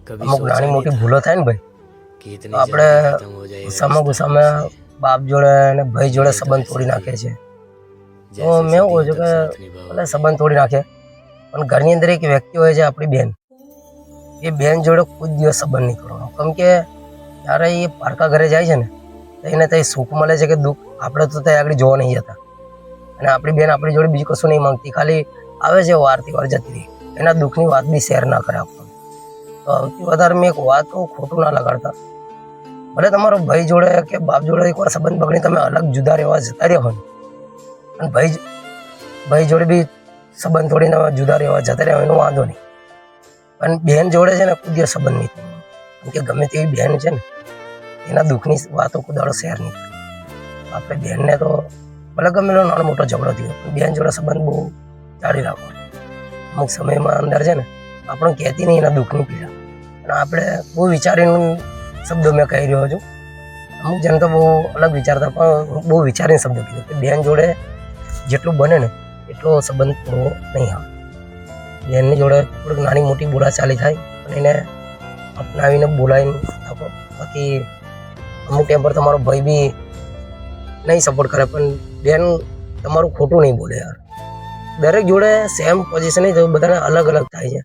અમુક નાની મોટી ભૂલો થાય ને ભાઈ, તો આપણે ગુસ્સામાં બાપ જોડે અને ભાઈ જોડે સંબંધ તોડી નાખે છે. તો મેં એવું કહું છું કે ભલે સંબંધ તોડી નાખે, પણ ઘરની અંદર એક વ્યક્તિ હોય છે આપણી બેન, એ બેન જોડે કોઈ દિવસ સંબંધ નહીં કરવાનો. કેમ કે જ્યારે એ પારકા ઘરે જાય છે ને, તો એને ત્યાં સુખ મળે છે કે દુઃખ આપણે તો ત્યાં આગળ જોવા નહીં જતા. અને આપણી બેન આપણી જોડે બીજું કશું નહીં માંગતી, ખાલી આવે છે વારથી વાર જતી રહી, એના દુઃખની વાત બી શેર ના કરે આપણને. તો સૌથી વધારે મેં એક વાત કહું, ખોટું ના લગાડતા. ભલે તમારો ભાઈ જોડે કે બાપ જોડે એકવાર સંબંધ બગડી તમે અલગ જુદા રહેવા જતા રહ્યા હોય, અને ભાઈ જોડે બી સંબંધ તોડીને જુદા રહેવા જતા રહ્યા એનો વાંધો નહીં, પણ બહેન જોડે છે ને કોઈ દિવસ સંબંધ નહીં તોડવાનો. કેમ કે ગમે તેવી બહેન છે ને, એના દુઃખની વાતો કોઈ દાડો શેર નહીં કરે. આપણે બહેનને તો ભલે ગમે એનો નાનો મોટો ઝઘડો થયો, પણ બહેન જોડે સંબંધ બહુ જાળવી રાખવાનો. અમુક સમયમાં અંદર છે ને આપણને કહેતી નહીં એના દુઃખની પીડા, અને આપણે બહુ વિચારીને શબ્દો મેં કહી રહ્યો છું. અમુક જણ તો બહુ અલગ વિચારતા, પણ બહુ વિચારીને શબ્દો કીધો કે બહેન જોડે જેટલું બને ને એટલો સંબંધ તોડવો નહીં આવે. બહેનની જોડે થોડીક નાની મોટી બોલાચાલી થાય, પણ એને અપનાવીને બોલાવીને આપો. બાકી અમુક ટાઈમ પર તમારો ભાઈ બી નહીં સપોર્ટ કરે, પણ બેન તમારું ખોટું નહીં બોલે યાર. દરેક જોડે સેમ પોઝિશન નહીં થયું, બધાને અલગ અલગ થાય છે.